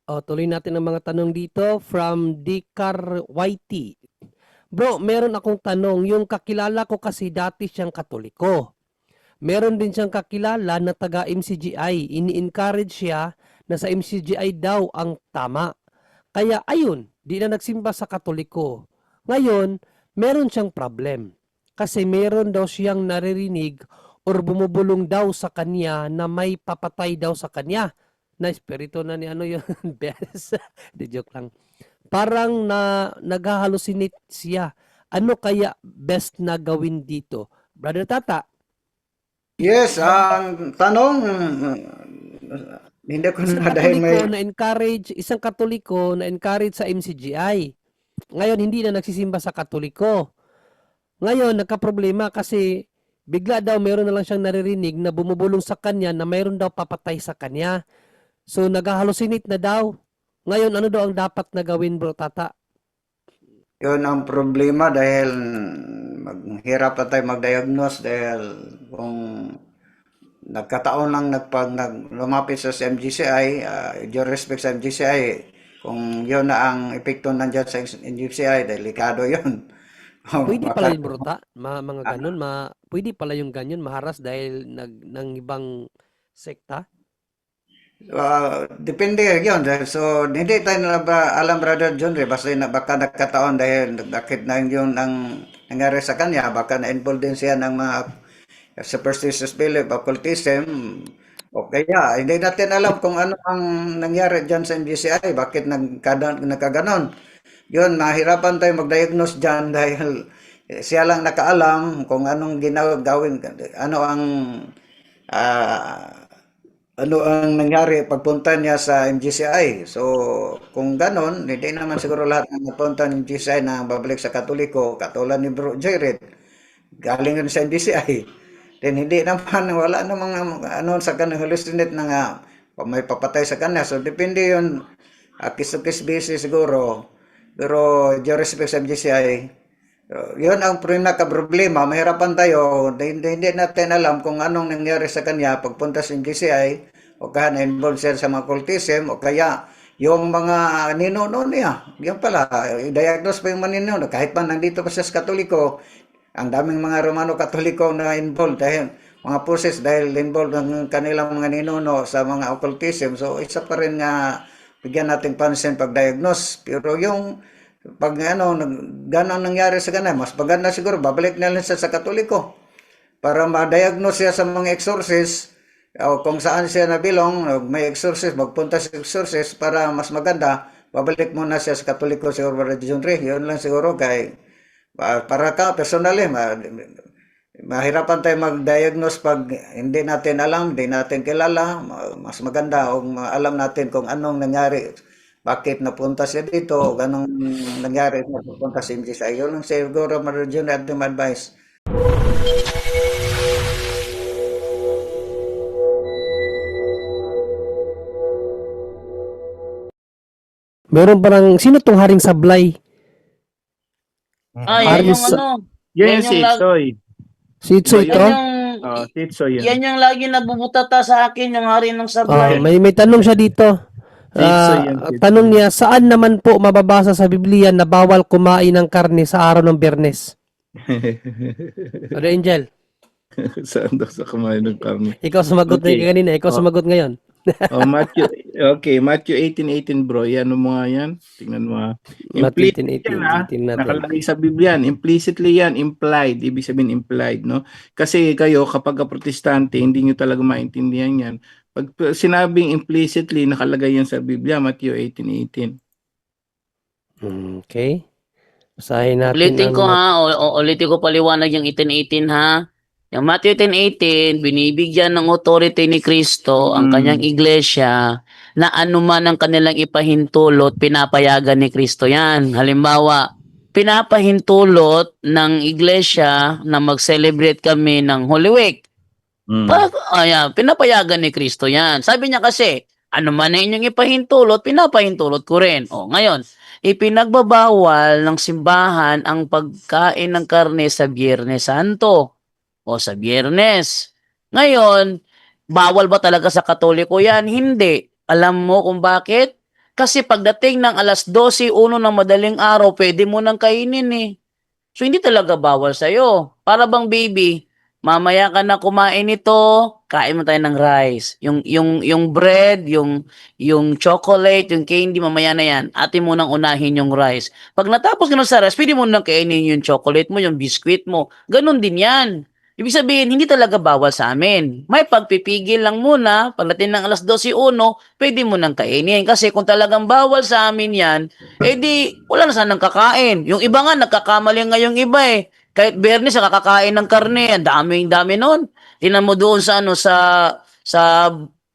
O, tuloy natin ang mga tanong dito from Dikar YT. Bro, meron akong tanong. Yung kakilala ko kasi dati siyang Katoliko. Meron din siyang kakilala na taga MCGI. Ini-encourage siya na sa MCGI daw ang tama. Kaya ayun, di na nagsimba sa Katoliko. Ngayon, meron siyang problem. Kasi meron daw siyang naririnig or bumubulong daw sa kanya na may papatay daw sa kanya. Na espiritu na ni ano yun. Bes. Di joke lang. Parang naghahalusinate siya. Ano kaya best na gawin dito? Brother Tata, Yes, ang tanong, hindi ko isang na dahil may... Katoliko isang Katoliko na encourage sa MCGI. Ngayon hindi na nagsisimba sa Katoliko. Ngayon nagkaproblema kasi bigla daw meron na lang siyang naririnig na bumubulong sa kanya na mayroon daw papatay sa kanya. So naghahalusinate na daw. Ngayon ano daw ang dapat na gawin, Bro Tata? Yun ang problema dahil maghirap pa tayo mag-diagnose dahil kung nagkataon lang lumapit sa MGCI, due respect sa MGCI, kung yun na ang epekto nandyan sa MGCI, delikado yun. Pwede pala Baka, yun, Bro Ta? Mga ganun, pwede pala yung ganyan, maharas dahil ng ibang sekta? depende yun. So, hindi tayo na ba alam, Brother John, basta na baka nagkataon dahil nakit na yun ang nangyari sa kanya, baka na-involve din siya ng mga superstitious belief, occultism, o kaya hindi natin alam kung ano ang nangyari dyan sa MGCI, bakit nagkaganon. Yun, mahirapan tayo mag-diagnose dyan dahil siya lang nakaalam kung anong gawin, ah, ano ang nangyari pagpunta niya sa MGCI. So, kung ganon, hindi naman siguro lahat ng napunta ng MGCI na babalik sa Katoliko, katulad ni Bro Jared, galing rin sa MGCI. Then hindi naman, wala namang ano sa kanyang hallucinate na nga, may papatay sa kanya. So, depende yun, kiss-to-kiss basis siguro. Pero, due respect sa MGCI, yun ang problema. Mahirapan tayo. Hindi natin alam kung anong nangyari sa kanya pagpunta sa MGCI o kaya na-involve siya sa mga cultism o kaya yung mga ninuno niya. Yan pala, i-diagnose pa yung mga ninuno. Kahit pa nandito pa siya sa Katoliko, ang daming mga Romano Katoliko na involved dahil mga forces dahil involved ng kanilang mga ninuno sa mga occultism. So, isa pa rin nga bigyan natin pansin pag-diagnose. Pero yung pag ano, ganang nangyari sa kanya, mas maganda siguro, babalik na lang siya sa Katoliko para ma-diagnose siya sa mga exorcist o kung saan siya nabilong, may exorcist, magpunta sa exorcist para mas maganda, babalik muna siya sa Katoliko siguro, Brother John Ray. Yun lang siguro kay para ka, personally, mahirapan tayo mag-diagnose pag hindi natin alam, hindi natin kilala. Mas maganda o alam natin kung anong nangyari, bakit napunta siya dito, o anong nangyari na pupunta sa MGCI. Yun lang siguro, Brother John, ating advice. Meron parang, sino tong Haring Sablay? Yan Haring yung ano, Yan yan yung yung lag, Sitsoy. Sitso Yan ito? yan yung, Sitsoy yan. yan yung lagi nabubutata sa akin, yung hari ng sablay. May tanong siya dito. Sitsoy yan, Sitsoy. Tanong niya, saan naman po mababasa sa Biblia na bawal kumain ng karne sa araw ng Biyernes? Ano, Angel? Saan daw sa kumain ng karne? Ikaw sumagot na Okay. kanina, ikaw sumagot ngayon. Matthew 18:18 bro. Yan mo nga yan. Tingnan mo ha. Matthew Implicit 18:18, yan ha. titingnan natin. Nakalagay sa Biblia yan. Implicitly yan. Implied. Ibig sabihin implied, no? Kasi kayo, kapag protestante, hindi nyo talaga maintindihan yan. Pag sinabing implicitly, nakalagay yan sa Biblia, Matthew 18:18. Okay. Basahin natin Ulitin ko ang... ha, ulitin ko paliwanag yung 18:18 ha. Yung Matthew 10:18, binibigyan ng authority ni Kristo ang kanyang iglesia na anuman ang kanilang ipahintulot, pinapayagan ni Kristo yan. Halimbawa, pinapahintulot ng iglesia na mag-celebrate kami ng Holy Week. Pinapayagan ni Kristo yan. Sabi niya kasi, ano man ang inyong ipahintulot, pinapahintulot ko rin. Ngayon, ipinagbabawal ng simbahan ang pagkain ng karne sa Biyernes Santo o sa Biyernes. Ngayon, bawal ba talaga sa Katoliko yan? Hindi. Alam mo kung bakit? Kasi pagdating ng 12:01 ng madaling araw, pwede mo nang kainin eh. So, hindi talaga bawal sa'yo. Para bang baby, mamaya ka na kumain nito, kain mo tayo ng rice. Yung bread, yung chocolate, yung candy, mamaya na yan. Atin mo nang unahin yung rice. Pag natapos ka na sa rice, pwede mo nang kainin yung chocolate mo, yung biscuit mo. Ganon din yan. Ibig sabihin, hindi talaga bawal sa amin. May pagpipigil lang muna, pagdating ng 12:01, pwede mo nang kainin. Kasi kung talagang bawal sa amin yan, eh di, wala na sanang kakain. Yung iba nga, nagkakamali nga yung iba eh. Kahit Bernes, nakakain ng karne, ang dami nun. Tingnan mo doon sa sa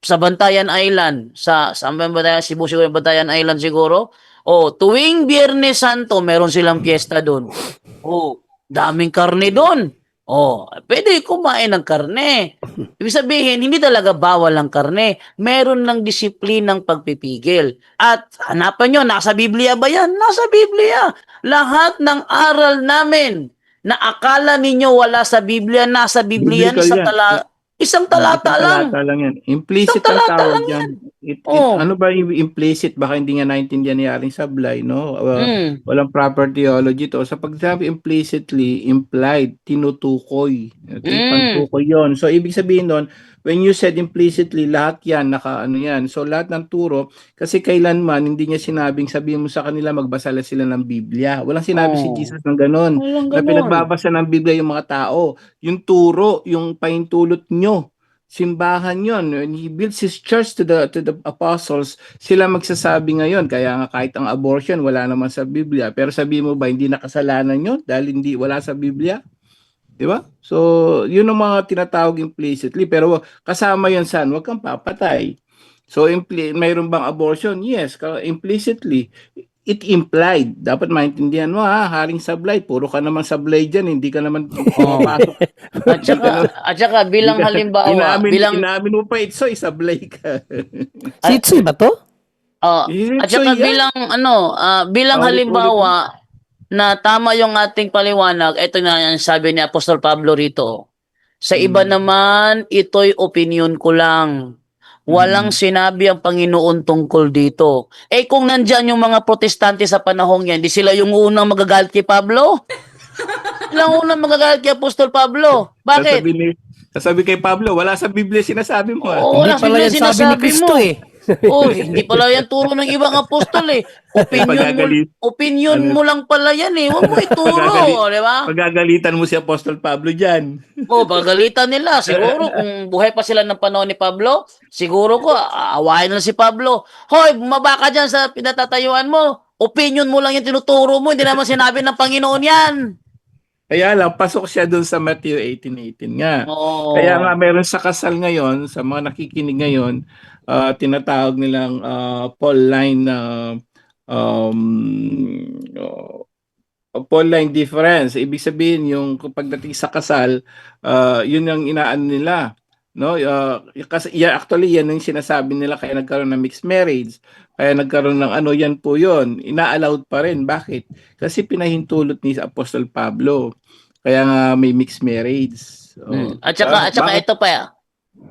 sa Bantayan Island, saan ba yung Bantayan? Cebu siguro yung Bantayan Island siguro. Oh, tuwing Biyernes Santo, meron silang piyesta doon. Oh, daming karne doon. Oh, pwede kumain ng karne. Ibig sabihin, hindi talaga bawal ang karne. Meron ng disiplinang pagpipigil. At hanapan nyo, nasa Biblia ba yan? Nasa Biblia. Lahat ng aral namin na akala ninyo wala sa Biblia, nasa Biblia, Biblical isang yan. isang Isang talata lang. talata lang yan. Isang Implicit ang talata tawag lang dyan. yan. It, Oh. ano ba yung implicit? Baka hindi nga naintindihan ni Aling Sablay, no? Mm. Walang proper theology to. Sa pagsabi implicitly, implied, tinutukoy. Okay? Mm. Pantukoy yon. So, ibig sabihin doon, when you said implicitly, lahat yan, naka-ano yan. So, lahat ng turo, kasi kailanman, hindi niya sinabing, sabihin mo sa kanila, magbasa sila ng Biblia. Walang sinabi si Oh. Jesus ng ganun. Walang Na ganon. pinagbabasa ng Biblia yung mga tao. Yung turo, yung pahintulot nyo, simbahan yon. When he builds his church to the apostles, sila magsasabi ngayon. Kaya nga kahit ang abortion wala naman sa Biblia, pero sabi mo ba hindi nakasalanan yon dahil hindi wala sa Biblia? Di ba? So, yun ang mga tinatawag implicitly, pero kasama yon sa wag kang papatay. So, mayroon bang abortion? Yes, implicitly. It implied. Dapat maintindihan mo Haring Sablay. Puro ka naman sablay dyan. Hindi ka naman pumapasok. At saka bilang halimbawa, Inaamin mo pa ito, isablay ka. Si Itsoy ba to? at saka bilang halimbawa na tama yung ating paliwanag, ito na yung sabi ni Apostol Pablo rito. Sa iba naman, ito'y opinion ko lang. Walang sinabi ang Panginoon tungkol dito. Eh kung nandyan yung mga protestante sa panahong yan, di sila yung unang magagalit kay Pablo? Sila ang unang magagalit kay Apostol Pablo. Bakit? Sasabi kay Pablo, wala sa Biblia sinasabi mo. Oo, wala Hindi pala sila yan sabi ni sinasabi Kristo mo. eh. Oh, hindi pala yan turo ng ibang apostol eh. Opinion mo lang pala yan eh. Huwag mo ituro, di ba? Pagagalitan mo si Apostol Pablo dyan. Oh, pagalitan nila. Siguro kung buhay pa sila ng panahon ni Pablo, siguro ko aawain na si Pablo. Hoy, bumaba ka dyan sa pinatatayuan mo. Opinion mo lang yung tinuturo mo. Hindi naman sinabi ng Panginoon yan. Kaya lang, pasok siya doon sa Matthew 18:18 nga. Oo. Kaya nga, meron sa kasal ngayon, sa mga nakikinig ngayon, tinatawag nilang Pauline Pauline difference. Ibig sabihin, yung pagdating sa kasal, yun yung inaano nila. No, kasi actually yan yung sinasabi nila kaya nagkaroon ng mixed marriage. Kaya nagkaroon ng yan po yun. Ina-allowed pa rin. Bakit? Kasi pinahintulot ni Apostol Pablo. Kaya nga may mixed marriage. At saka ito pa.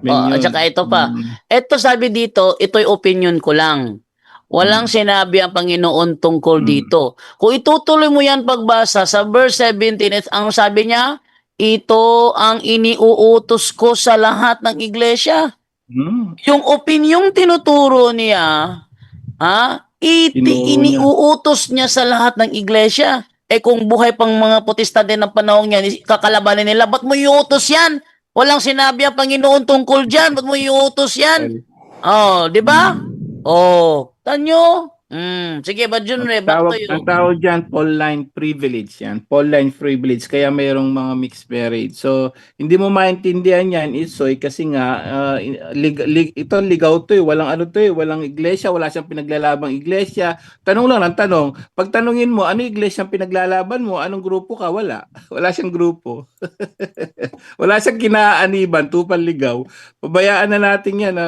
At saka ito pa. Mm. Ito sabi dito, ito'y opinion ko lang. Walang sinabi ang Panginoon tungkol dito. Kung itutuloy mo yan pagbasa sa verse 17, ang sabi niya, ito ang iniuutos ko sa lahat ng iglesia. Yung opinyong tinuturo niya, iniuutos niya sa lahat ng iglesia. Eh kung buhay pang mga protestante ng panahon niya, kakalabanin nila, ba't mo iuutos yan? Walang sinabi ang Panginoon tungkol dyan, ba't mo iuutos yan? Oh, di ba? Oh, tanyo? Sige, Badjunre, back to you. Ang tawag dyan, Pauline privilege yan. Pauline privilege, kaya mayroong mga mixed marriage. So, hindi mo maintindihan yan, Itsoy, kasi nga, ito ligaw to walang walang iglesia, wala siyang pinaglalabang iglesia. Tanong lang ng tanong, pag tanungin mo, ano iglesia ang pinaglalaban mo, anong grupo ka? Wala. Wala siyang grupo. Wala siyang kinaaniban, tupang ligaw. Pabayaan na natin yan.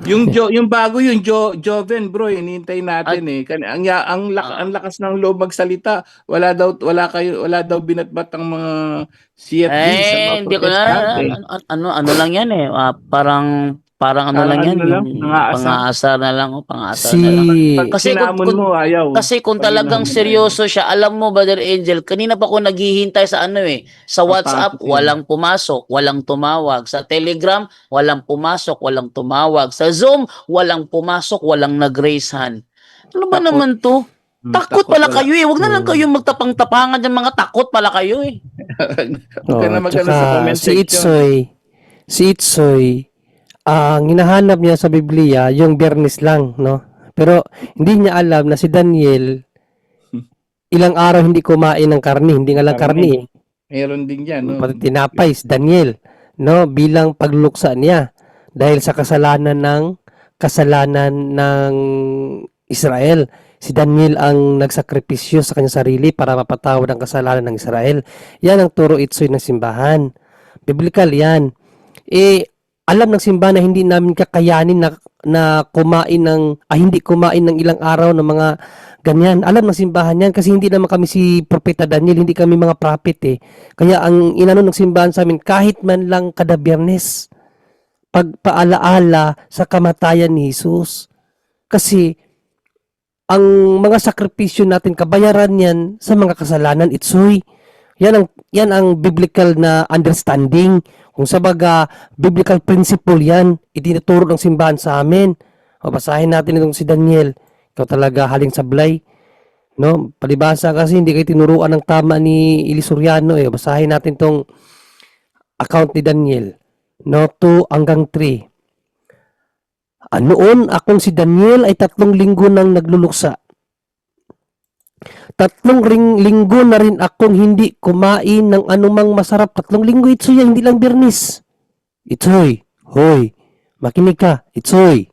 Yung bago yung Joven, bro, hinihintay natin ang lakas ng loob magsalita. Wala daw binatbat ang mga CFD sa mga hindi ko protestante. ano lang yan parang parang ano Parang lang yan, ano lang, yung nangaasar. pang-aasar na lang, pang-aasar Si na lang. Pag Kasi hinamon mo, ayaw. kasi kung Pag talagang hinamon, ayaw. seryoso siya, alam mo, Brother Angel, kanina pa ako naghihintay sa ano sa WhatsApp, Papasok yan. walang pumasok, walang tumawag. Sa Telegram, walang pumasok, walang tumawag. Sa Zoom, walang pumasok, walang nag-raise hand. Ano ba Takot. naman to? Takot pala Wala. kayo Huwag na lang kayo magtapang-tapangan ng mga takot pala kayo Huwag ka na magano sa Tsaka comment si section. Itsoy, ang hinahanap niya sa Biblia, yung Biyernes lang, no? Pero hindi niya alam na si Daniel, ilang araw hindi kumain ng karni, hindi nga lang karni, Meron din yan, no? pati tinapay, si Daniel, no? Bilang pagluksa niya dahil sa kasalanan ng Israel. Si Daniel ang nagsakripisyo sa kanyang sarili para mapatawad ang kasalanan ng Israel. Yan ang turo Itsoy ng simbahan. Biblical yan. Alam ng simbahan na hindi namin kakayanin na kumain hindi kumain ng ilang araw ng mga ganyan. Alam ng simbahan yan kasi hindi naman kami si Propeta Daniel, hindi kami mga prophet Kaya ang inano ng simbahan sa amin, kahit man lang kada Biyernes, pagpaalaala sa kamatayan ni Jesus. Kasi ang mga sakripisyo natin, kabayaran yan sa mga kasalanan, Itsoy. Yan ang biblical na understanding. Kung sa baga, biblical principle yan, itinuturo ng simbahan sa amin. Basahin natin itong si Daniel. Ikaw talaga haling sablay. No? Palibasa kasi hindi kayo tinuruan ng tama ni Ili Soriano. Basahin natin itong account ni Daniel. No? 2 hanggang 3. Noon akong si Daniel ay 3 linggo nang nagluluksa. 3 linggo na rin akong hindi kumain ng anumang masarap. 3 linggo, Itsoy, hindi lang Biyernes. Itsoy, hoy, makinig ka, Itsoy.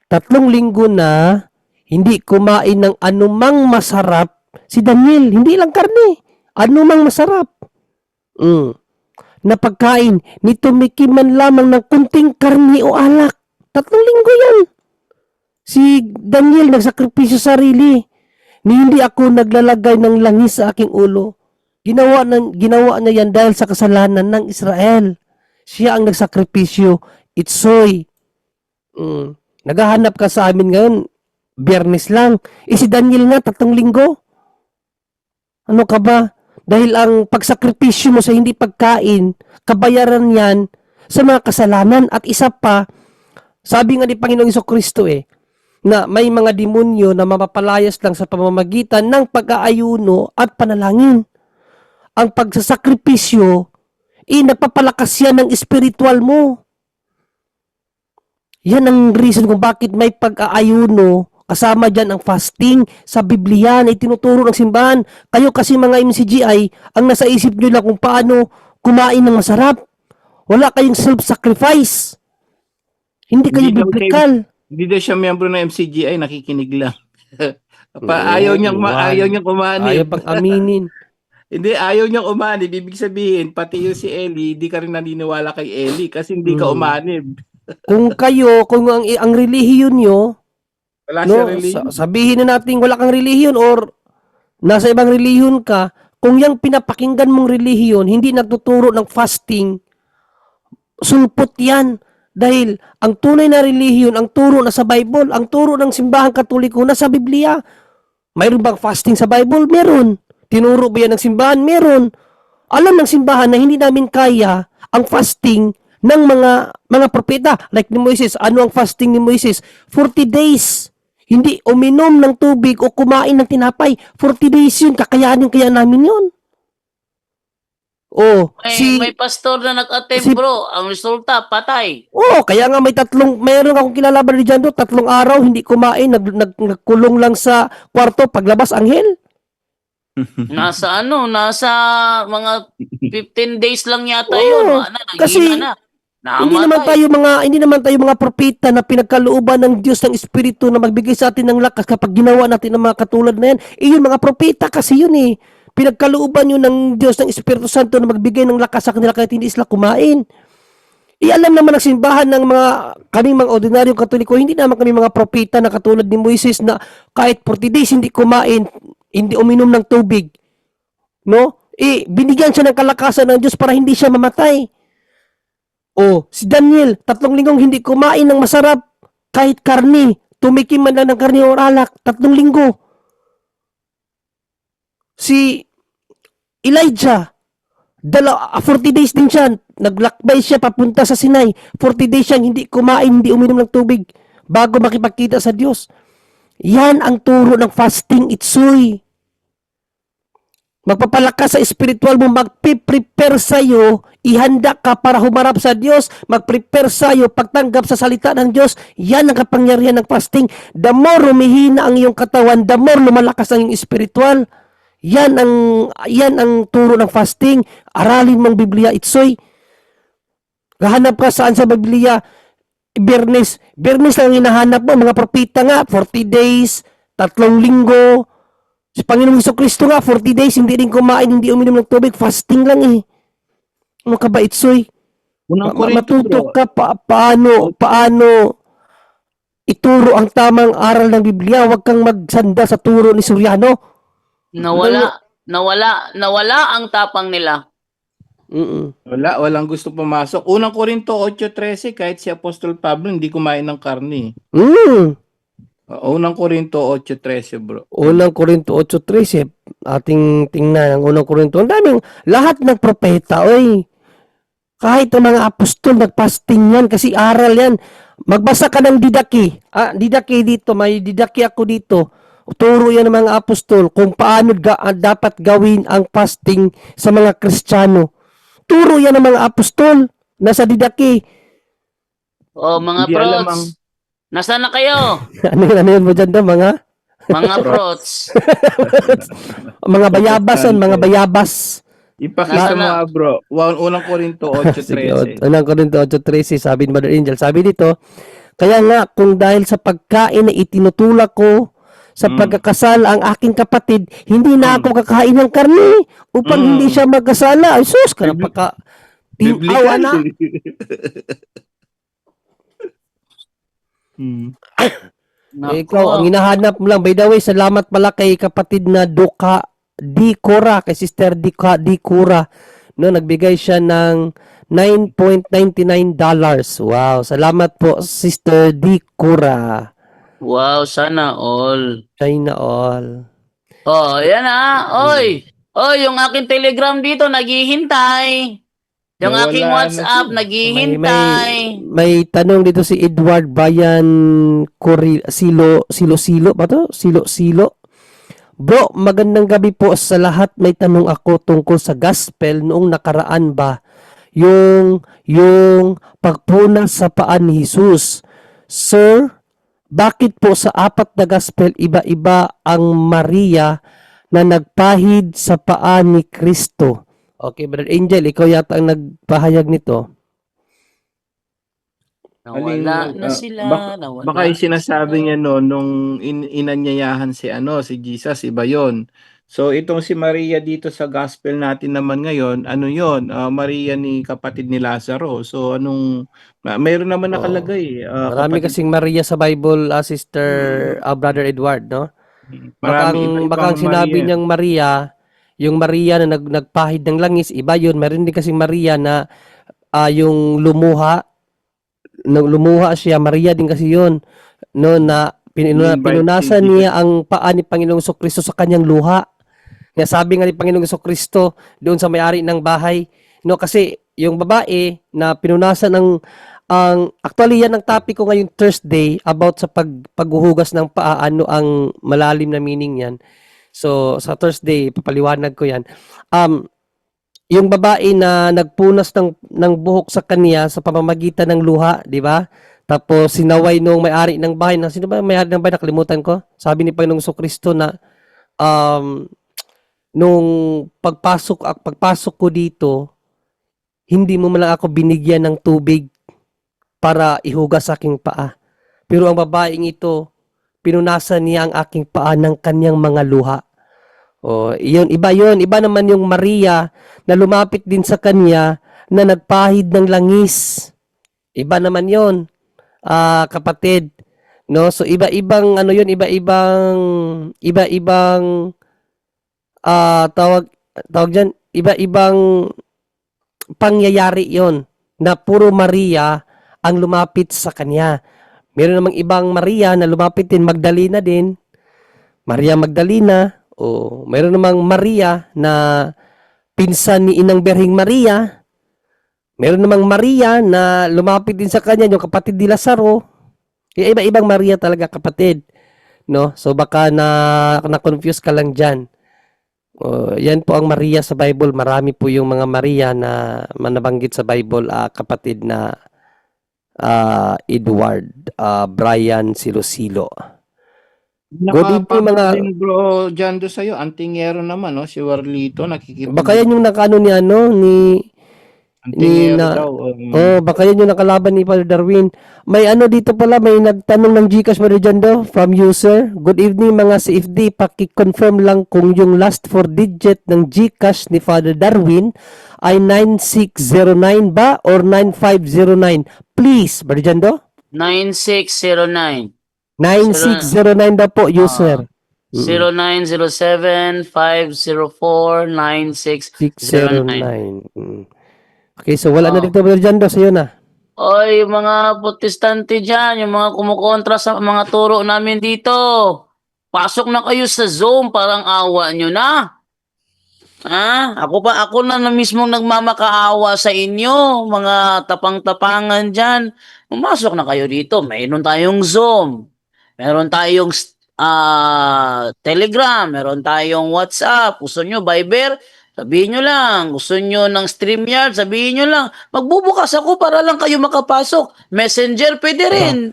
3 linggo na hindi kumain ng anumang masarap si Daniel. Hindi lang karne, anumang masarap. Na pagkain, ni tumikim man lamang ng kunting karne o alak. 3 linggo yan. Si Daniel nagsakripisyo sarili. Ni hindi ako naglalagay ng langis sa aking ulo. Ginawa niya yan dahil sa kasalanan ng Israel. Siya ang nagsakripisyo. Itsoy. Naghahanap ka sa amin ngayon, Biyernes lang. Si Daniel nga, 3 linggo. Ano ka ba? Dahil ang pagsakripisyo mo sa hindi pagkain, kabayaran yan sa mga kasalanan. At isa pa, sabi nga ni Panginoong Jesucristo na may mga demonyo na mapapalayas lang sa pamamagitan ng pag-aayuno at panalangin. Ang pagsasakripisyo, nagpapalakas yan ng spiritual mo. Yan ang reason kung bakit may pag-aayuno, kasama dyan ang fasting sa Biblia na itinuturo ng simbahan. Kayo kasi mga MCGI, ang nasa isip nyo lang kung paano kumain ng masarap. Wala kayong self-sacrifice. Hindi kayo biblical. Hindi daw siya miyembro ng MCGI, nakikinig lang. Ayaw niyang umanib. Ayaw pang aminin. Hindi, ayaw niyang umanib. Ibig sabihin, pati yung si Eli, hindi ka rin naniniwala kay Eli kasi hindi ka umanib. Kung ang relihiyon nyo, Wala siya religion. sabihin na natin wala kang relihiyon or nasa ibang relihiyon ka, kung yung pinapakinggan mong relihiyon, hindi nagtuturo ng fasting, sulpot yan. Dahil ang tunay na relihiyon, ang turo na sa Bible, ang turo ng simbahang Katoliko na sa Biblia. Mayroon bang fasting sa Bible? Meron. Tinuro ba yan ng simbahan? Meron. Alam ng simbahan na hindi namin kaya ang fasting ng mga propeta. Like ni Moises, ano ang fasting ni Moises? 40 days. Hindi uminom ng tubig o kumain ng tinapay. 40 days yun. Kakayanin kaya namin yun. May pastor na nag-attempt, bro. Ang resulta, patay. Kaya nga mayroon akong kilala ba dyan 3 araw, hindi kumain, nagkulong lang sa kwarto, paglabas, anghel. Nasa mga 15 days lang yata yun. Kasi hindi naman tayo mga propeta na pinagkalooban ng Diyos ng Espiritu na magbigay sa atin ng lakas kapag ginawa natin ng mga katulad na yan. Yun mga propeta kasi yun pinagkalooban yun ng Diyos ng Espiritu Santo na magbigay ng lakas sa kanila kahit hindi sila kumain. Alam naman ng simbahan ng kaming mga ordinaryong Katoliko, hindi naman kami mga propeta na katulad ni Moises na kahit 40 days hindi kumain, hindi uminom ng tubig. No? Binigyan siya ng kalakasan ng Diyos para hindi siya mamatay. O, si Daniel, 3 linggong hindi kumain ng masarap kahit karni. Tumikim man lang ng karni o alak, 3 linggo. Si Elijah, 40 days din siya. Naglakbay siya papunta sa Sinai. 40 days siyang hindi kumain, hindi uminom ng tubig bago makipagkita sa Diyos. Yan ang turo ng fasting, Itsoy. Magpapalakas sa spiritual mo, magpiprepare sa'yo, ihanda ka para humarap sa Diyos, magprepare sa'yo, pagtanggap sa salita ng Diyos. Yan ang kapangyarihan ng fasting. The more rumihina ang iyong katawan, the more lumalakas ang iyong spiritual. Yan ang turo ng fasting. Aralin mong Biblia, Itsoy. Gahanap ka saan sa Biblia. Bernes lang hinahanap mo. Mga propita nga, 40 days, 3 linggo. Si Panginoong Jesucristo nga, 40 days, hindi rin kumain, hindi uminom ng tubig, fasting lang eh. Ano ka ba, Itsoy? Unang Korinto, Matuto bro. ka paano ituro ang tamang aral ng Biblia. Huwag kang magsanda sa turo ni Soriano. Nawala ang tapang nila. Walang gusto pumasok. Unang Korinto 8:13, kahit si Apostol Pablo hindi kumain ng karne. Unang Korinto 8:13, bro. Unang Korinto 8:13, ating tingnan ang Unang Korinto. Ang daming, lahat ng propeta, oy. Kahit ang mga apostol, nagpasting yan kasi aral yan. Magbasa ka ng Didaki. Didaki dito, may Didaki ako dito. Turo yan ng mga apostol kung paano dapat gawin ang fasting sa mga Kristiyano. Turo yan ng mga apostol. Nasa Didaki. O, mga Hindi alam ang prots. Nasaan na kayo? Ano yun mo dyan daw, mga? Mga prots. Mga bayabasan, mga bayabas. ipakita mo, Nasa- bro. Unang Korinto Sige, 8:13. unang Korinto 8:13, sabi ni Mother Angel. Sabi dito, kaya nga, kung dahil sa pagkain na itinutulak ko sa pagkakasal ang aking kapatid, hindi na ako kakain ng karne upang hindi siya magkasala. Ay, sus, ka napaka tinawa na. Ikaw, ang hinahanap mo lang. By the way, salamat pala kay kapatid na Dikura, kay Sister Dikura. No, nagbigay siya ng $9.99. Wow, salamat po, Sister Dikura. Wow, sana all. China all. Oh, yan Oy! Oy, yung aking Telegram dito, naghihintay. Yung Nawala aking na WhatsApp, siya. naghihintay. May tanong dito si Edward Bayan Silo ba to? Silo. Bro, magandang gabi po sa lahat. May tanong ako tungkol sa gospel noong nakaraan ba. Yung pagpunas sa paa ni Jesus. Sir, bakit po sa 4 na gospel iba-iba ang Maria na nagpahid sa paa ni Kristo? Okay, Brother Angel, ikaw yata ang nagpahayag nito. Nawala na sila. Nawala. Baka yung sinasabi niya nung inanyayahan si Jesus, iba yon. So itong si Maria dito sa gospel natin naman ngayon, ano yon? Maria ni kapatid ni Lazaro. So mayroon naman nakalagay. Marami kasing Maria sa Bible, Sister Brother Edward, no? Marami Baka ang sinabi niyang Maria, yung Maria na nagpahid ng langis, iba yun. Meron din kasing Maria na yung lumuha siya, Maria din kasi yun, no, na pinunasan niya ang paa ni Panginoong Jesucristo sa kanyang luha. Nga sabi nga ni Panginoong Jesucristo doon sa may-ari ng bahay, no, kasi yung babae na pinunasan actually yan ang topic ko ngayong Thursday about sa paghuhugas ng paa, ano ang malalim na meaning yan. So sa Thursday papaliwanag ko yan. Yung babae na nagpunas ng buhok sa kanya sa pamamagitan ng luha, di ba? Tapos sinaway nung may-ari ng bahay. Sino ba may-ari ng bahay? Nakalimutan ko. Sabi ni Panginoong Jesucristo na nung pagpasok ko dito, hindi mo man lang ako binigyan ng tubig para ihugas aking paa. Pero ang babaeng ito, pinunasan niya ang aking paa ng kanyang mga luha. Yun. Iba naman yung Maria na lumapit din sa kanya na nagpahid ng langis. Iba naman yun, kapatid. No? So iba-ibang tawag diyan, iba-ibang pangyayari 'yon. na puro Maria ang lumapit sa kanya. Meron namang ibang Maria na lumapit din, Magdalena din, Maria Magdalena, o meron namang Maria na pinsan ni Inang Berhing Maria. Meron namang Maria na lumapit din sa kanya, yung kapatid ni Lazaro. Iba-ibang Maria talaga, kapatid. No? So baka na-confuse ka lang dyan. Yan po ang Maria sa Bible. Marami po yung mga Maria na manabanggit sa Bible, kapatid na Edward, Brian Silosilo. Good evening, mga... Nakapapagod din, bro, Jando sa'yo. Antingero naman, no? Si Warlito, Baka yan yung nakano ni Antingero na- daw. baka yan yung nakalaban ni Father Darwin. May dito pala, may nagtanong ng GCash Brother Jando from user. Good evening mga CFD, paki-confirm lang kung yung last 4 digit ng GCash ni Father Darwin ay 9609 ba or 9509? Please, Brother Jando. 9609. 9609 daw po, user. 0907-504-9609. 609. Okay, so wala na dito, Brother Jando, sa'yo na. Oy, mga protestante dyan, yung mga kumukontra sa mga turo namin dito. Pasok na kayo sa Zoom, parang awa nyo na. Ako na mismo nagmamakaawa sa inyo, mga tapang-tapangan dyan. Pumasok na kayo dito, mayroon tayong Zoom. Meron tayong Telegram, meron tayong WhatsApp. Gusto nyo Viber? Sabihin nyo lang. Gusto nyo ng StreamYard? Sabihin nyo lang. Magbubukas ako para lang kayo makapasok. Messenger, pwede rin.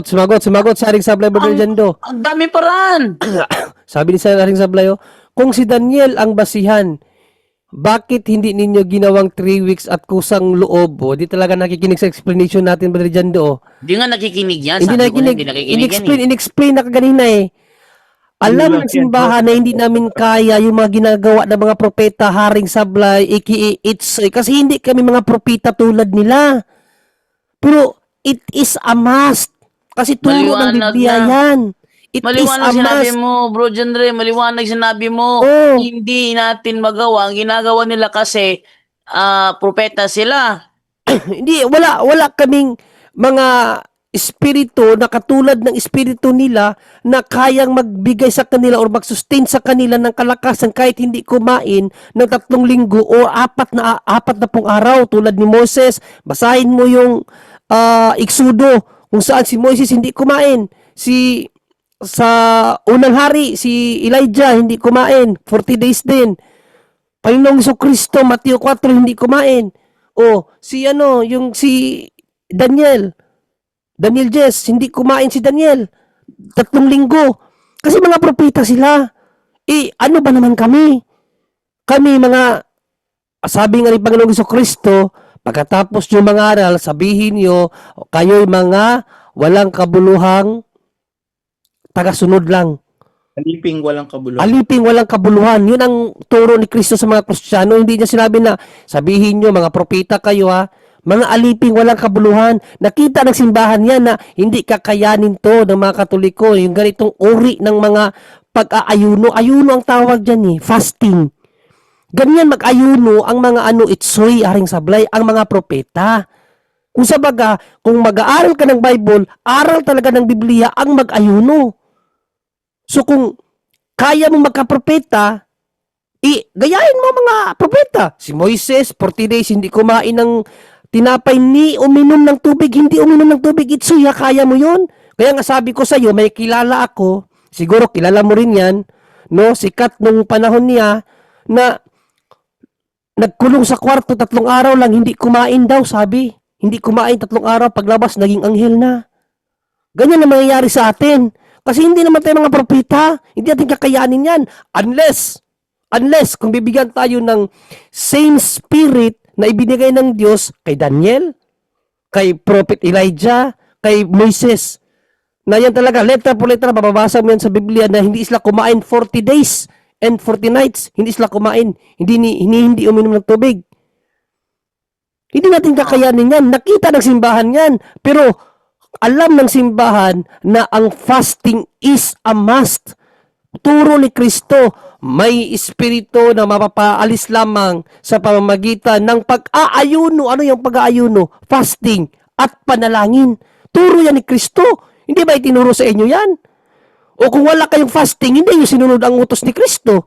Sumagot sa Haring Sablay, Brother Jando. Ang dami paraan. Sabi ni sa Haring Sablay, kung si Daniel ang basihan, bakit hindi ninyo ginawang 3 weeks at kusang loob? Di talaga nakikinig sa explanation natin, Brother Jando. Hindi nga nakikinig yan. Hindi Sabi ko na, nakikinig. hindi nakikinig yan. In-explain na kaganina eh. Alam ng simbahan na hindi namin kaya yung mga ginagawa ng mga propeta, Haring Sablay, aka Itsoy, kasi hindi kami mga propeta tulad nila. Pero it is a must. Kasi turo ng Maliwanag Biblia na. yan. It Maliwanag is a sinabi must. mo, Bro Jandre, maliwanag sinabi mo. Oh. Hindi natin magawa. Ang ginagawa nila kasi, propeta sila. Hindi, wala kaming mga espiritu na katulad ng espiritu nila na kayang magbigay sa kanila or mag-sustain sa kanila ng kalakasan kahit hindi kumain ng 3 linggo o 4 na pong araw tulad ni Moses. Basahin mo yung Exodo kung saan si Moses hindi kumain. Sa unang hari, si Elijah hindi kumain. 40 days din. Panginoong Jesucristo, Mateo 4, hindi kumain. Si Daniel Jess, hindi kumain si Daniel. 3 linggo. Kasi mga propeta sila. Ano ba naman kami? Kami mga, sabi nga ni Panginoong Jesucristo, pagkatapos nyo mangaral, sabihin nyo, kayo'y mga walang kabuluhang tagasunod lang. Aliping walang kabuluhan. Aliping walang kabuluhan. Yun ang turo ni Kristo sa mga Kristiyano. Hindi niya sinabi na, sabihin nyo, mga propeta kayo mga aliping walang kabuluhan. Nakita ng simbahan yan na hindi kakayanin to ng mga Katoliko. Yung ganitong uri ng mga pag-aayuno. Ayuno ang tawag dyan fasting. Ganyan mag-ayuno ang mga Itsoy, Haring Sablay, ang mga propeta. Kung sabaga, kung mag-aaral ka ng Bible, aral talaga ng Biblia ang mag-ayuno. So kung kaya mo magka-propeta, gayahin mo mga propeta. Si Moises, 40 days, hindi kumain ng tinapay ni uminom ng tubig, hindi uminom ng tubig, Itsuya, kaya mo yun? Kaya nga sabi ko sa iyo, may kilala ako, siguro kilala mo rin yan, no? Sikat nung panahon niya, na nagkulong sa kwarto 3 araw lang, hindi kumain daw, sabi. Hindi kumain 3 araw, paglabas, naging anghel na. Ganyan na mangyayari sa atin. Kasi hindi naman tayo mga propeta, hindi natin kakayanin yan. Unless, kung bibigyan tayo ng same spirit na ibinigay ng Diyos kay Daniel, kay Prophet Elijah, kay Moises, na yan talaga, letra po letra, mababasa mo yan sa Biblia na hindi sila kumain 40 days and 40 nights. Hindi sila kumain. Hindi uminom ng tubig. Hindi natin kakayanin yan. Nakita ng simbahan yan. Pero, alam ng simbahan na ang fasting is a must. Turo ni Kristo, may espiritu na mapapaalis lamang sa pamamagitan ng pag-aayuno. Ano yung pag-aayuno? Fasting at panalangin. Turo yan ni Kristo. Hindi ba itinuro sa inyo yan? O kung wala kayong fasting, hindi nyo sinunod ang utos ni Kristo.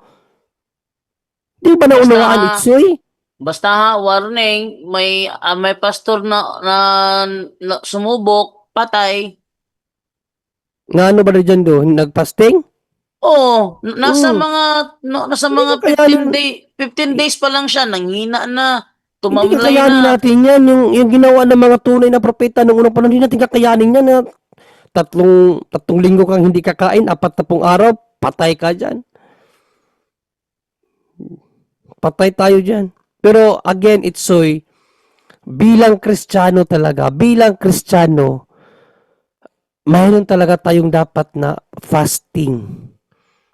Di ba naunawaan, Itsoy? Basta ha, warning, may pastor na sumubok, patay. Nga ano ba na dyan do? Nag-fasting? Oo, nasa Mm. nasa Hindi mga na kayanin- 15 days pa lang siya, nanghina na, Hindi tumamlay kakayanin na. natin yan. Yung ginawa ng mga tunay na propeta noong unang panahon, hindi natin kakayanin yan. Na tatlong linggo kang hindi kakain, 40 araw, patay ka dyan. Patay tayo dyan. Pero again, Itsoy, bilang Kristiyano talaga, mayroon talaga tayong dapat na fasting.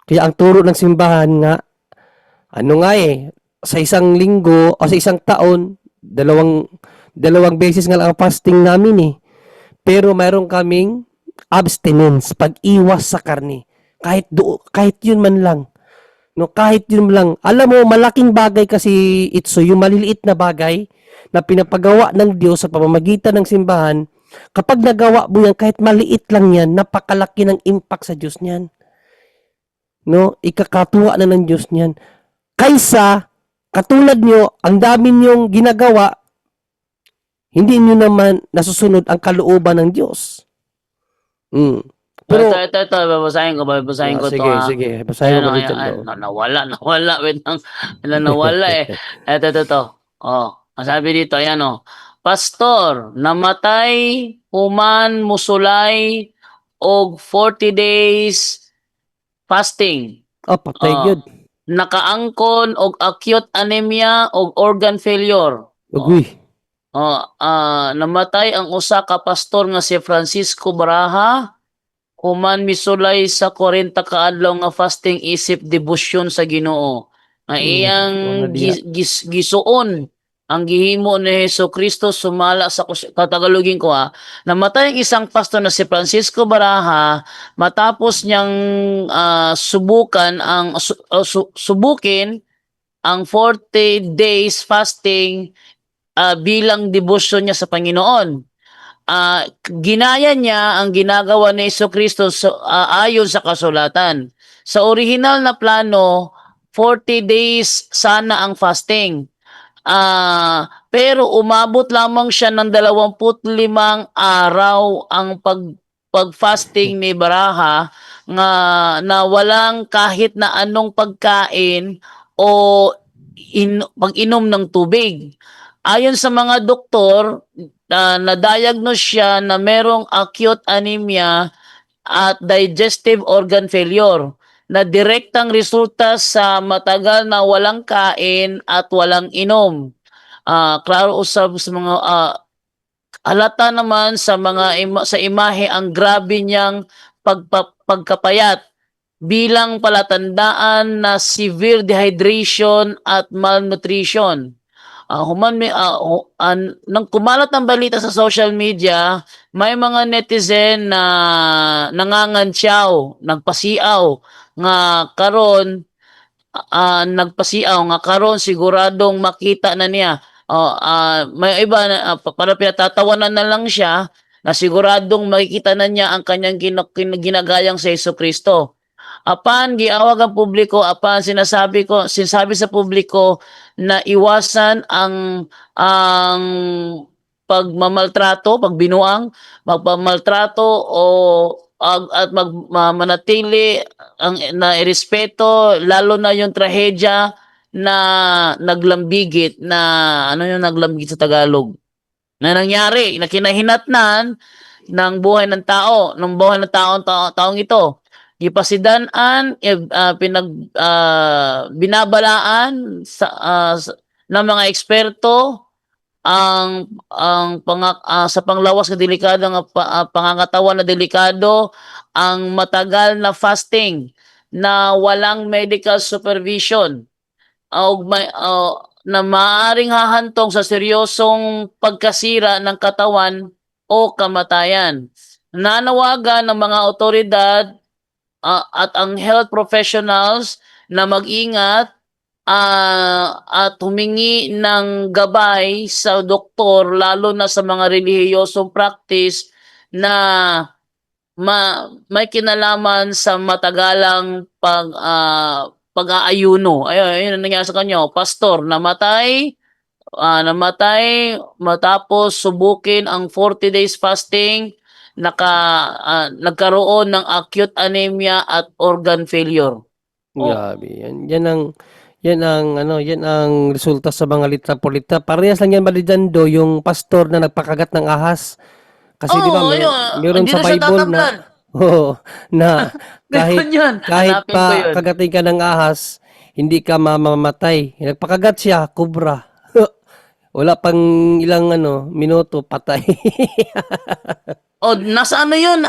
Kaya ang turo ng simbahan nga, sa isang linggo o sa isang taon, dalawang beses nga lang ang fasting namin eh. Pero mayroon kaming abstinence, pag-iwas sa karne. Kahit yun man lang. No, kahit yun lang. Alam mo, malaking bagay kasi itso, yung maliliit na bagay na pinapagawa ng Diyos sa pamamagitan ng simbahan, kapag nagawa mo yan, kahit maliit lang yan, napakalaki ng impact sa Diyos niyan. No, ikakatuwa na ng Diyos niyan. Kaysa, katulad nyo, ang dami nyong ginagawa, hindi nyo naman nasusunod ang kalooban ng Diyos. Pero, Ito, babasahin ko to sige, ha. sige. Basahin mo Ayan, dito. ayan, nawala, wait lang, nawala eh. Ito. Oh, ang sabi dito, ayan oh. Pastor, namatay, human, musulay, og 40 days fasting. Patay Oh, gyud. nakaangkon og acute anemia og organ failure. Ugoy. Namatay ang usa ka pastor nga si Francisco Baraha. Human misulay sa 40 ka adlaw nga fasting isip debosyon sa Ginoo. Nga iyang wala diya. gisuon ang gihimo ni Hesukristo sumala sa Tagalogin ko ha. Namatay ang isang pastor na si Francisco Baraha matapos niyang subukin ang 40 days fasting bilang debosyon niya sa Panginoon. Ginaya niya ang ginagawa ni Jesucristo ayon sa kasulatan. Sa original na plano, 40 days sana ang fasting. Pero umabot lamang siya ng 25 araw ang pag-fasting ni Baraha nga na walang kahit na anong pagkain o pag-inom ng tubig. Ayon sa mga doktor, na-diagnose siya na merong acute anemia at digestive organ failure na direktang resulta sa matagal na walang kain at walang inom. Klaro usab sa mga halata naman sa sa imahe ang grabe niyang pagkapayat bilang palatandaan na severe dehydration at malnutrition. Nang kumalat ang balita sa social media, may mga netizen na nangangantyaw, nagpasiaw nga karon siguradong makita na niya. May iba na para pinatatawanan na lang siya na siguradong makikita na niya ang kanyang ginagayang sa Jesucristo. Apan giawag ang publiko, sinasabi sa publiko na iwasan ang pagmamaltrato, magpamaltrato at manatili na irespeto, lalo na yung trahedya na naglambigit na naglambigit sa Tagalog na nangyari, na kinahinatnan ng buhay ng taong ito. Gipasidanan, binabalaan ng mga eksperto sa panglawas nga delikado nga pangangatawan na delikado ang matagal na fasting na walang medical supervision na maaaring hahantong sa seryosong pagkasira ng katawan o kamatayan. Nanawagan ng mga otoridad at ang health professionals na mag-ingat at humingi ng gabay sa doktor lalo na sa mga relihiyosong practice na may kinalaman sa matagalang pag-aayuno. Ayun ang nangyari sa kanya. Pastor, namatay matapos subukin ang 40 days fasting, nagkaroon ng acute anemia at organ failure. Grabe yan. Yan ang resulta sa mga litra por litra. Parehas lang yan, Marijando, yung pastor na nagpakagat ng ahas. Kasi di ba, meron hindi sa na siya Bible na, tatablan. na Ganun yun. kahit Hanapin ko yun. pa kagatin ka ng ahas, hindi ka mamamatay. Nagpakagat siya, kubra. Wala pang ilang minuto, patay. Nasa ano yun?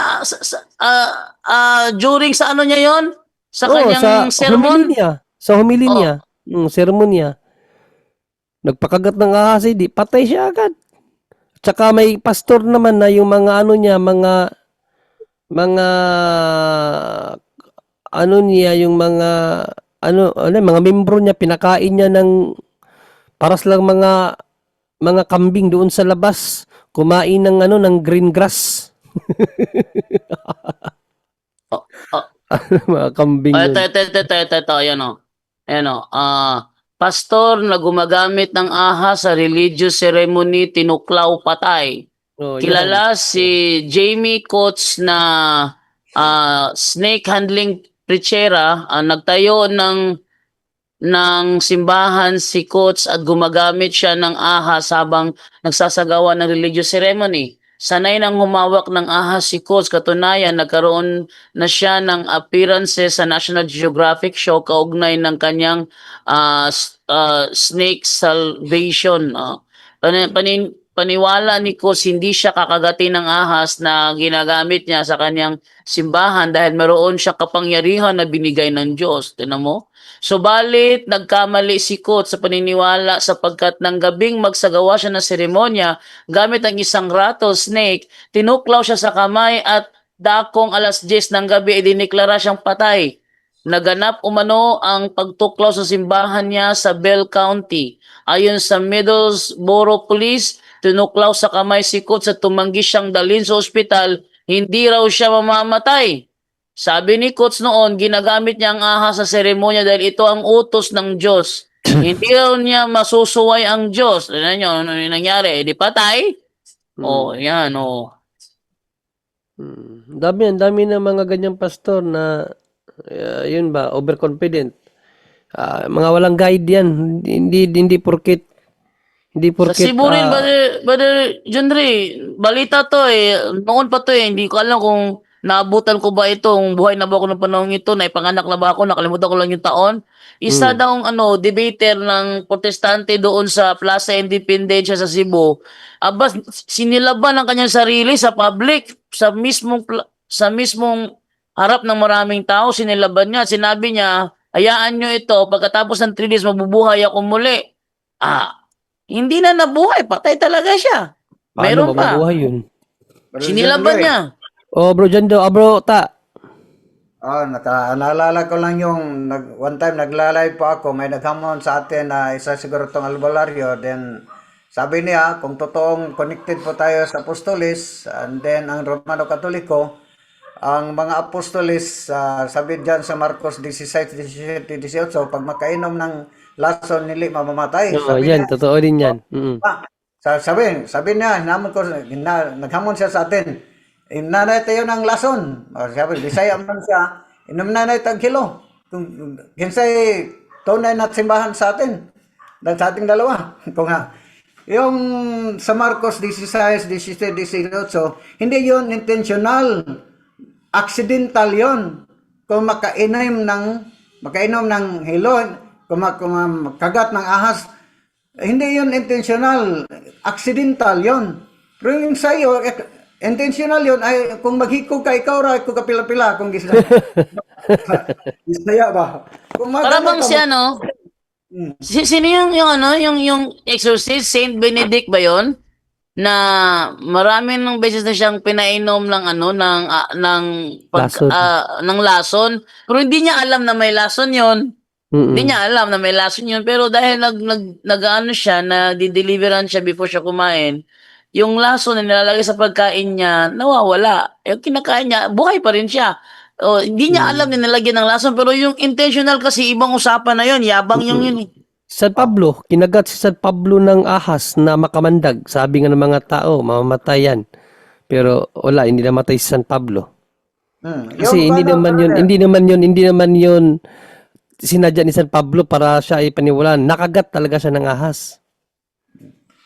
During sa ano niya yun? Sa kanyang sermon? Sa homily Oh. niya. Sermon niya. Nagpakagat ng ahas, di patay siya agad. Tsaka may pastor naman na yung mga mga membro niya, pinakain niya ng paras lang mga kambing doon sa labas, kumain ng green grass. Mga kambing yun. Ito, ayan o. Ayan o. Pastor na gumagamit ng ahas sa religious ceremony, tinuklaw, patay. Oh, yan. Kilala si Jamie Coates na snake handling preachera, nagtayo ng simbahan si Coates at gumagamit siya ng ahas habang nagsasagawa ng religious ceremony. Sanay nang humawak ng ahas si Coates, katunayan nagkaroon na siya ng appearances sa National Geographic show kaugnay ng kanyang snake salvation. Paniwala ni Coates hindi siya kakagatin ng ahas na ginagamit niya sa kanyang simbahan dahil meron siyang kapangyarihan na binigay ng Diyos. Tingnan mo? Subalit, nagkamali si Coates sa paniniwala sapagkat ng gabing magsagawa siya ng seremonya gamit ang isang rattlesnake, tinuklaw siya sa kamay at dakong 10:00 ng gabi, diniklara siyang patay. Naganap umano ang pagtuklaw sa simbahan niya sa Bell County. Ayon sa Middlesboro Police, tinuklaw sa kamay si Coates at tumanggi siyang dalhin sa ospital, hindi raw siya mamamatay. Sabi ni Coates noon, ginagamit niya ang ahas sa seremonya dahil ito ang utos ng Diyos. Hindi raw niya masusuway ang Diyos. Ano yung nangyari? Di patay? Yan, Dami na mga ganyang pastor na yun ba, overconfident. Mga walang guide yan. Hindi porket Sa Cebu rin, Brother John Ray, balita to noon pa to hindi ko alam kung naabutan ko ba itong buhay na ba ako ng panahon ito, naipanganak na ba ako, nakalimutan ko lang yung taon. Isa daw debater ng protestante doon sa Plaza Independencia sa Cebu. Sinilaban ang kanyang sarili sa public, sa mismong harap ng maraming tao, sinilaban niya. Sinabi niya, hayaan nyo ito, pagkatapos ng 3 days, mabubuhay ako muli. Hindi na nabuhay, patay talaga siya. paano Meron pa. mabubuhay yun? Sinilaban niya. Bro Jando, bro Ta. Naalala ko lang yung one time naglalay po ako, may naghamon sa atin na isa siguro tong albularyo, then sabi niya kung totoong connected po tayo sa apostolis and then ang Romano Katoliko, ang mga apostolis, sabi diyan sa Marcos 16, 17, 18, pag makainom ng lason nili mamamatay. Sabi Yan, niya, totoo din yan. sabi niya, naghamon siya sa atin. Inanay tayo ng lason. Sabi, Bisaya man siya. Inom na tag kilo. Kung kinsay tunay na simbahan sa atin. Sa ating dalawa. Kung yung sa Marcos 16, 17, 18, hindi yon intentional. Accidental yon. Kung makainom ng hilo, kung makagat ng ahas, hindi yon intentional. Accidental yon. Pero yung sa'yo, intentional yun ay kung maghikog ka ikaw ra ko kapila-pila kung gisaya ba kung Para bang siya sino yung exorcist, Saint Benedict ba yon? na marami ng beses na siyang pinainom ng Lason. ng lason, pero hindi niya alam na may lason 'yon. Hindi Mm. niya alam na may lason 'yon, pero dahil nag-aano siya, nagde-deliveran siya before siya kumain, yung lason na nilalagay sa pagkain niya nawawala. Yung kinakain niya, buhay pa rin siya. O, hindi niya alam na nilagyan ng lason, pero yung intentional kasi ibang usapan na 'yon, yabang yung yun eh. San Pablo, kinagat si San Pablo ng ahas na makamandag. Sabi nga ng mga tao, mamamatay yan. Pero wala, hindi namatay si San Pablo. Kasi Yung ano, hindi naman yun sinadya ni San Pablo para siya ay paniwalaan. Nakagat talaga siya ng ahas.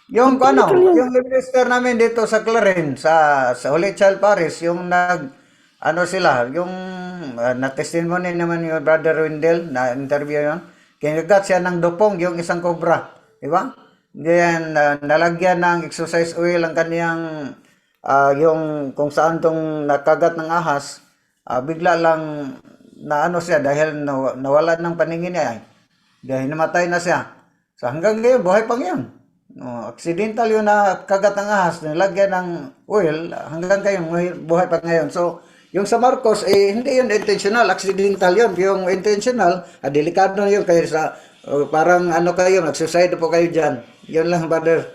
yung ano, Technical yan. yung minister namin dito sa Clarin, sa Holy Child Parish, yung ano sila, yung na-testimony naman yung Brother Wendell, na interview yun, kinagat siya ng dupong, yung isang cobra, di ba? Then, nalagyan ng exercise oil ang kaniyang, yung kung saan tong nakagat ng ahas, bigla lang na ano siya dahil nawala ng paningin niya, dahil namatay na siya. So hanggang ngayon, buhay pa ngayon. Accidental yun na kagat ng ahas, nilagyan ng oil, hanggang ngayon, buhay pa ngayon. So, yung sa Marcos, hindi yun intentional, accidental yun. Yung intentional, delikado na yun, kaya sa, parang ano kayo, nag-suicide po kayo dyan. Yun lang, brother.